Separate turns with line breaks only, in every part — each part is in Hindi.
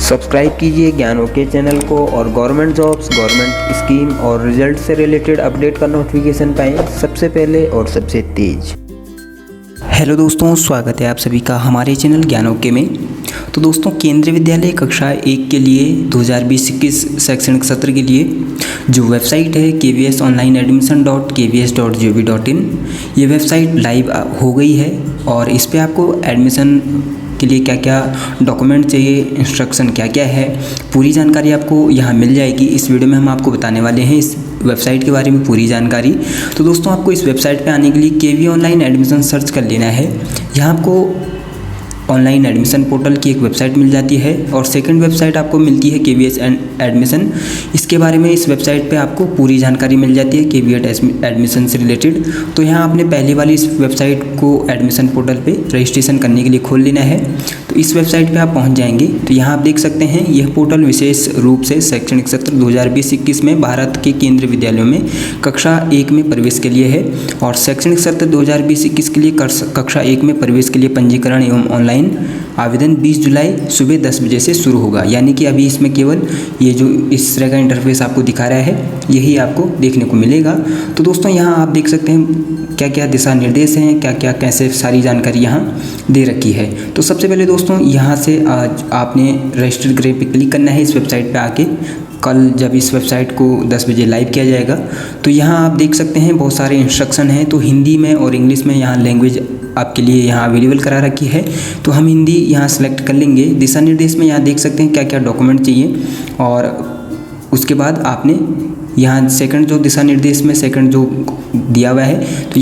सब्सक्राइब कीजिए ज्ञान ओके चैनल को और गवर्नमेंट जॉब्स, गवर्नमेंट स्कीम और रिजल्ट से रिलेटेड अपडेट का नोटिफिकेशन पाएं सबसे पहले और सबसे तेज।
हेलो दोस्तों, स्वागत है आप सभी का हमारे चैनल ज्ञान ओके में। तो दोस्तों, केंद्रीय विद्यालय कक्षा 1 के लिए 2020-21 शैक्षणिक सत्र के लिए जो वेबसाइट है kvsadmission.kvs.gov.in, ये वेबसाइट लाइव हो गई है और इस पर आपको एडमिशन के लिए क्या क्या डॉक्यूमेंट चाहिए, इंस्ट्रक्शन क्या क्या है, पूरी जानकारी आपको यहाँ मिल जाएगी। इस वीडियो में हम आपको बताने वाले हैं इस वेबसाइट के बारे में पूरी जानकारी। तो दोस्तों, आपको इस वेबसाइट पे आने के लिए केवी ऑनलाइन एडमिशन सर्च कर लेना है। यहाँ आपको ऑनलाइन एडमिशन पोर्टल की एक वेबसाइट मिल जाती है और सेकंड वेबसाइट आपको मिलती है केवीएस एडमिशन। इसके बारे में इस वेबसाइट पे आपको पूरी जानकारी मिल जाती है केवीएस एडमिशन से रिलेटेड। तो यहाँ आपने पहली वाली इस वेबसाइट को एडमिशन पोर्टल पे रजिस्ट्रेशन करने के लिए खोल लेना है। तो इस वेबसाइट पे आप पहुँच जाएंगे तो यहाँ आप देख सकते हैं यह पोर्टल विशेष रूप से शैक्षणिक सत्र 2020-21 में भारत के केंद्रीय विद्यालयों में कक्षा 1 में प्रवेश के लिए है और शैक्षणिक सत्र 2020-21 के लिए कक्षा 1 में प्रवेश के लिए पंजीकरण एवं ऑनलाइन आवेदन 20 जुलाई सुबह 10 बजे से शुरू होगा। यानी कि अभी इसमें केवल ये जो इस तरह का इंटरफेस आपको दिखा रहा है यही आपको देखने को मिलेगा। तो दोस्तों, यहाँ आप देख सकते हैं क्या क्या दिशा निर्देश हैं, क्या क्या कैसे सारी जानकारी यहाँ दे रखी है। तो सबसे पहले दोस्तों, यहाँ से आज आपने रजिस्टर करे पे क्लिक करना है इस वेबसाइट पे आके। कल जब इस वेबसाइट को 10 बजे लाइव किया जाएगा तो यहाँ आप देख सकते हैं बहुत सारे इंस्ट्रक्शन हैं। तो हिंदी में और इंग्लिश में यहाँ लैंग्वेज आपके लिए यहाँ अवेलेबल करा रखी है। तो हम हिंदी यहाँ सेलेक्ट कर लेंगे। दिशा निर्देश में यहाँ देख सकते हैं क्या क्या डॉक्यूमेंट चाहिए और उसके बाद आपने यहाँ सेकंड जो दिशा निर्देश में सेकंड जो दिया हुआ है तो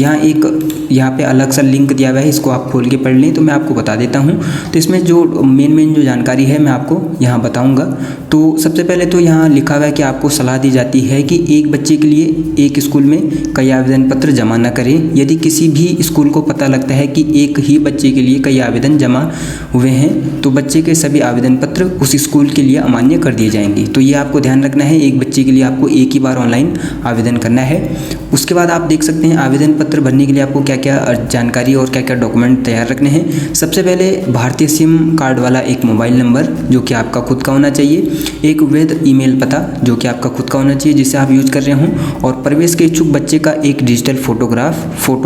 यहाँ पे अलग सा लिंक दिया हुआ है, इसको आप खोल के पढ़ लें। तो मैं आपको बता देता हूँ। तो इसमें जो मेन जो जानकारी है मैं आपको यहाँ बताऊँगा। तो सबसे पहले तो यहाँ लिखा हुआ है कि आपको सलाह दी जाती है कि एक बच्चे के लिए एक स्कूल में कई आवेदन पत्र जमा न करें। यदि किसी भी स्कूल को पता लगता है कि एक ही बच्चे के लिए कई आवेदन जमा हुए हैं तो बच्चे के सभी आवेदन पत्र उस स्कूल के लिए अमान्य कर दिए जाएंगे। तो ये आपको ध्यान रखना है, एक बच्चे के लिए आपको एक ही बार ऑनलाइन आवेदन करना है। उसके बाद आप देख सकते हैं आवेदन पत्र भरने के लिए आपको क्या क्या जानकारी और क्या क्या डॉक्यूमेंट तैयार रखने हैं। सबसे पहले भारतीय सिम कार्ड वाला एक मोबाइल नंबर जो कि आपका खुद का होना चाहिए, एक वैध ईमेल पता जो कि आपका खुद का होना चाहिए जिसे आप यूज कर रहे हों, और प्रवेश के इच्छुक बच्चे का एक डिजिटल फोटो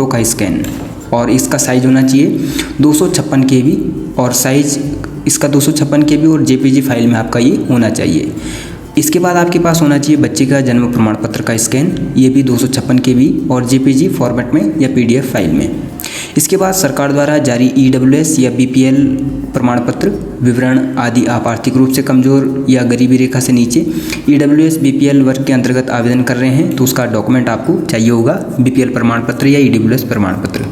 का स्कैन और इसका साइज होना चाहिए 256 KB और साइज इसका 256 KB और JPG फाइल में आपका ये होना चाहिए। इसके बाद आपके पास होना चाहिए बच्चे का जन्म प्रमाण पत्र का स्कैन, ये भी 256 KB और JPG फॉर्मेट में या PDF फाइल में। इसके बाद सरकार द्वारा जारी EWS या BPL प्रमाण पत्र विवरण आदि। आप आर्थिक रूप से कमज़ोर या गरीबी रेखा से नीचे EWS BPL वर्ग के अंतर्गत आवेदन कर रहे हैं तो उसका डॉक्यूमेंट आपको चाहिए होगा, BPL प्रमाण पत्र या EWS प्रमाण पत्र।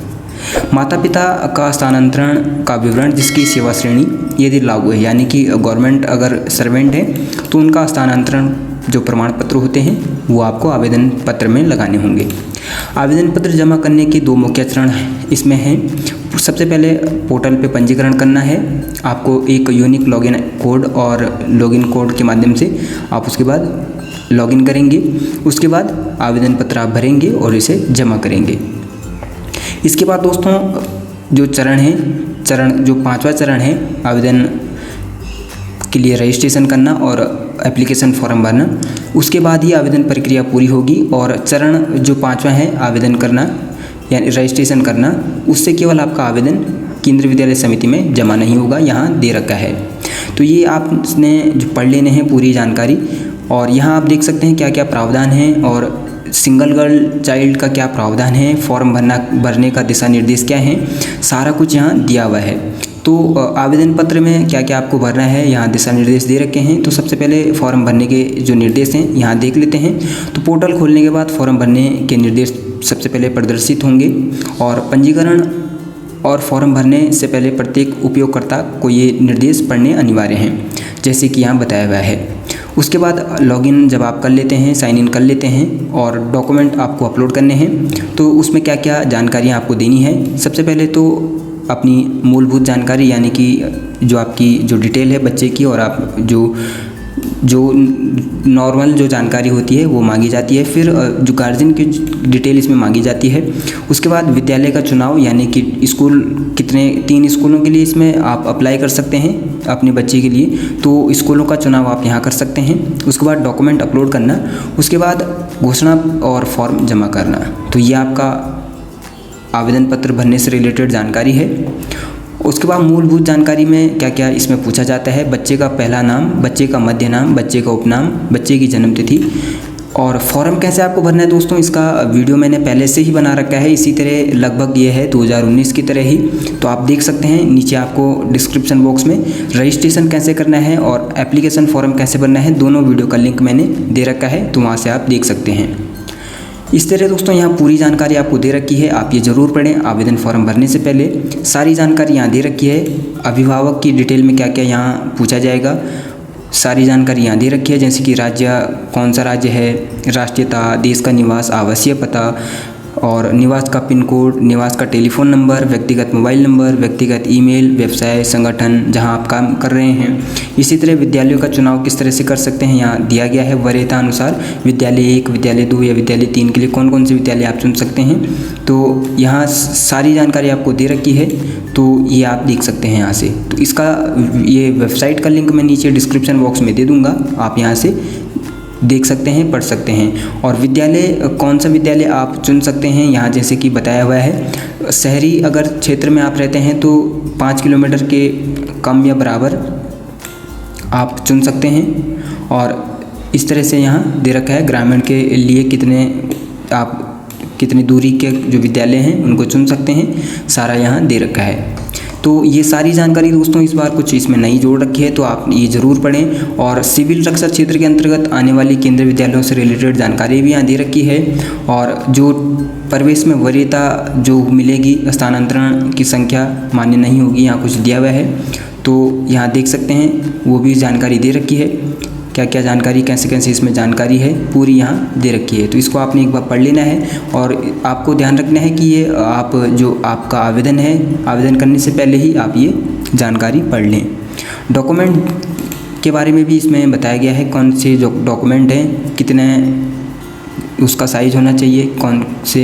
माता पिता का स्थानांतरण का विवरण जिसकी सेवा श्रेणी यदि लागू है, यानी कि गवर्नमेंट अगर सर्वेंट है तो उनका स्थानांतरण जो प्रमाण पत्र होते हैं वो आपको आवेदन पत्र में लगाने होंगे। आवेदन पत्र जमा करने के 2 मुख्य चरण इसमें हैं। सबसे पहले पोर्टल पे पंजीकरण करना है, आपको एक यूनिक लॉगिन कोड और लॉगिन कोड के माध्यम से आप उसके बाद लॉगिन करेंगे। उसके बाद आवेदन पत्र आप भरेंगे और इसे जमा करेंगे। इसके बाद दोस्तों जो जो 5वां चरण है आवेदन के लिए रजिस्ट्रेशन करना और एप्लीकेशन फॉर्म भरना, उसके बाद ही आवेदन प्रक्रिया पूरी होगी। और चरण जो 5वां है आवेदन करना यानी रजिस्ट्रेशन करना, उससे केवल आपका आवेदन केंद्रीय विद्यालय समिति में जमा नहीं होगा, यहाँ दे रखा है। तो ये आपने जो पढ़ लेने हैं पूरी जानकारी। और यहाँ आप देख सकते हैं क्या क्या प्रावधान है और सिंगल गर्ल चाइल्ड का क्या प्रावधान है, फॉर्म भरने का दिशा निर्देश क्या है, सारा कुछ यहाँ दिया हुआ है। तो आवेदन पत्र में क्या क्या आपको भरना है यहाँ दिशा निर्देश दे रखे हैं। तो सबसे पहले फॉर्म भरने के जो निर्देश हैं यहाँ देख लेते हैं। तो पोर्टल खोलने के बाद फॉर्म भरने के निर्देश सबसे पहले प्रदर्शित होंगे और पंजीकरण और फॉर्म भरने से पहले प्रत्येक उपयोगकर्ता को ये निर्देश पढ़ने अनिवार्य हैं जैसे कि यहाँ बताया हुआ है। उसके बाद लॉगिन जब आप कर लेते हैं, साइन इन कर लेते हैं और डॉक्यूमेंट आपको अपलोड करने हैं तो उसमें क्या क्या जानकारियाँ आपको देनी है। सबसे पहले तो अपनी मूलभूत जानकारी यानी कि जो आपकी जो डिटेल है बच्चे की और आप जो नॉर्मल जो जानकारी होती है वो मांगी जाती है। फिर जो गार्जियन की डिटेल इसमें मांगी जाती है। उसके बाद विद्यालय का चुनाव यानी कि स्कूल कितने 3 स्कूलों के लिए इसमें आप अप्लाई कर सकते हैं अपने बच्चे के लिए। तो स्कूलों का चुनाव आप यहाँ कर सकते हैं। उसके बाद डॉक्यूमेंट अपलोड करना, उसके बाद घोषणा और फॉर्म जमा करना। तो ये आपका आवेदन पत्र भरने से रिलेटेड जानकारी है। उसके बाद मूलभूत जानकारी में क्या क्या इसमें पूछा जाता है, बच्चे का पहला नाम, बच्चे का मध्य नाम, बच्चे का उपनाम, बच्चे की जन्म तिथि। और फॉर्म कैसे आपको भरना है दोस्तों, इसका वीडियो मैंने पहले से ही बना रखा है, इसी तरह लगभग ये है 2019 की तरह ही। तो आप देख सकते हैं नीचे आपको डिस्क्रिप्शन बॉक्स में रजिस्ट्रेशन कैसे करना है और एप्लीकेशन फॉर्म कैसे भरना है, दोनों वीडियो का लिंक मैंने दे रखा है, तो वहाँ से आप देख सकते हैं। इस तरह दोस्तों यहाँ पूरी जानकारी आपको दे रखी है, आप ये ज़रूर पढ़ें। आवेदन फॉर्म भरने से पहले सारी जानकारी यहाँ दे रखी है। अभिभावक की डिटेल में क्या क्या यहाँ पूछा जाएगा, सारी जानकारी यहाँ दे रखी है, जैसे कि राज्य कौन सा राज्य है, राष्ट्रीयता, देश का निवास, आवासीय पता और निवास का पिन कोड, निवास का टेलीफोन नंबर, व्यक्तिगत मोबाइल नंबर, व्यक्तिगत ईमेल, व्यवसाय, संगठन जहां आप काम कर रहे हैं। इसी तरह विद्यालयों का चुनाव किस तरह से कर सकते हैं यहाँ दिया गया है वरीयता अनुसार, विद्यालय 1, विद्यालय 2 या विद्यालय 3 के लिए कौन कौन से विद्यालय आप चुन सकते हैं। तो यहाँ सारी जानकारी आपको दे रखी है, तो ये आप देख सकते हैं यहाँ से। तो इसका ये वेबसाइट का लिंक मैं नीचे डिस्क्रिप्शन बॉक्स में दे दूँगा, आप यहाँ से देख सकते हैं, पढ़ सकते हैं। और विद्यालय कौन सा विद्यालय आप चुन सकते हैं यहाँ जैसे कि बताया हुआ है। शहरी अगर क्षेत्र में आप रहते हैं तो 5 किलोमीटर के कम या बराबर आप चुन सकते हैं। और इस तरह से यहाँ दे रखा है ग्रामीण के लिए कितनी दूरी के जो विद्यालय हैं उनको चुन सकते हैं, सारा यहाँ दे रखा है। तो ये सारी जानकारी दोस्तों इस बार कुछ इसमें नई जोड़ रखी है, तो आप ये ज़रूर पढ़ें। और सिविल रक्षा क्षेत्र के अंतर्गत आने वाली केंद्रीय विद्यालयों से रिलेटेड जानकारी भी यहाँ दे रखी है। और जो प्रवेश में वरीयता जो मिलेगी, स्थानांतरण की संख्या मान्य नहीं होगी, यहाँ कुछ दिया हुआ है, तो यहाँ देख सकते हैं, वो भी जानकारी दे रखी है। क्या क्या जानकारी, कैसे कैसे इसमें जानकारी है पूरी यहाँ दे रखी है। तो इसको आपने एक बार पढ़ लेना है। और आपको ध्यान रखना है कि ये आप जो आपका आवेदन है, आवेदन करने से पहले ही आप ये जानकारी पढ़ लें। डॉक्यूमेंट के बारे में भी इसमें बताया गया है, कौन से जो डॉक्यूमेंट हैं, कितने उसका साइज होना चाहिए, कौन से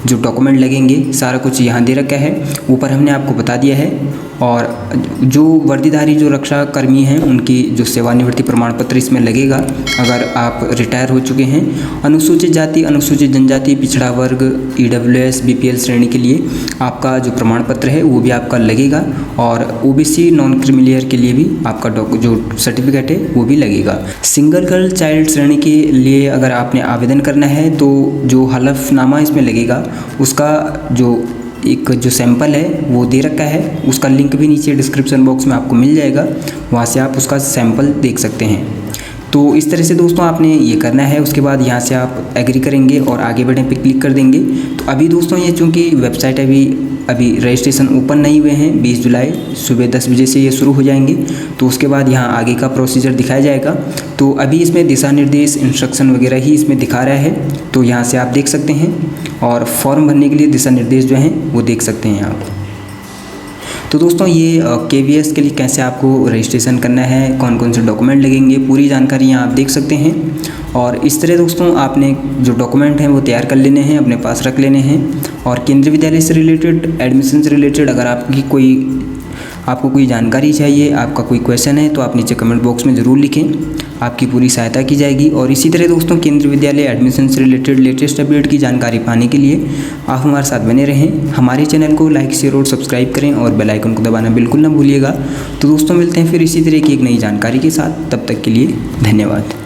जो डॉक्यूमेंट लगेंगे, सारा कुछ यहाँ दे रखा है, ऊपर हमने आपको बता दिया है। और जो वर्दीधारी जो रक्षा कर्मी हैं उनकी जो सेवानिवृत्ति प्रमाण पत्र इसमें लगेगा अगर आप रिटायर हो चुके हैं। अनुसूचित जाति, अनुसूचित जनजाति, पिछड़ा वर्ग, EWS, BPL श्रेणी के लिए आपका जो प्रमाण पत्र है वो भी आपका लगेगा। और OBC नॉन क्रीमिलियर के लिए भी आपका जो सर्टिफिकेट है वो भी लगेगा। सिंगल गर्ल चाइल्ड श्रेणी के लिए अगर आपने आवेदन करना है तो जो हलफनामा इसमें लगेगा उसका जो सैंपल है वो दे रखा है, उसका लिंक भी नीचे डिस्क्रिप्शन बॉक्स में आपको मिल जाएगा, वहाँ से आप उसका सैंपल देख सकते हैं। तो इस तरह से दोस्तों आपने ये करना है। उसके बाद यहाँ से आप एग्री करेंगे और आगे बढ़ने पे क्लिक कर देंगे। तो अभी दोस्तों ये चूँकि वेबसाइट अभी रजिस्ट्रेशन ओपन नहीं हुए हैं, 20 जुलाई सुबह 10 बजे से ये शुरू हो जाएंगे, तो उसके बाद यहाँ आगे का प्रोसीजर दिखाया जाएगा। तो अभी इसमें दिशा निर्देश, इंस्ट्रक्शन वगैरह ही इसमें दिखा रहा है, तो यहाँ से आप देख सकते हैं। और फॉर्म भरने के लिए दिशा निर्देश जो हैं वो देख सकते हैं आप। तो दोस्तों ये KVS के लिए कैसे आपको रजिस्ट्रेशन करना है, कौन कौन से डॉक्यूमेंट लगेंगे, पूरी जानकारी यहाँ आप देख सकते हैं। और इस तरह दोस्तों आपने जो डॉक्यूमेंट हैं वो तैयार कर लेने हैं, अपने पास रख लेने हैं। और केंद्रीय विद्यालय से रिलेटेड, एडमिशन से रिलेटेड अगर आपको कोई जानकारी चाहिए, आपका कोई क्वेश्चन है, तो आप नीचे कमेंट बॉक्स में ज़रूर लिखें, आपकी पूरी सहायता की जाएगी। और इसी तरह दोस्तों केंद्रीय विद्यालय एडमिशन से रिलेटेड लेटेस्ट अपडेट की जानकारी पाने के लिए आप हमारे साथ बने रहें। हमारे चैनल को लाइक, शेयर और सब्सक्राइब करें और बेल आइकन को दबाना बिल्कुल ना भूलिएगा। तो दोस्तों मिलते हैं फिर इसी तरह की एक नई जानकारी के साथ, तब तक के लिए धन्यवाद।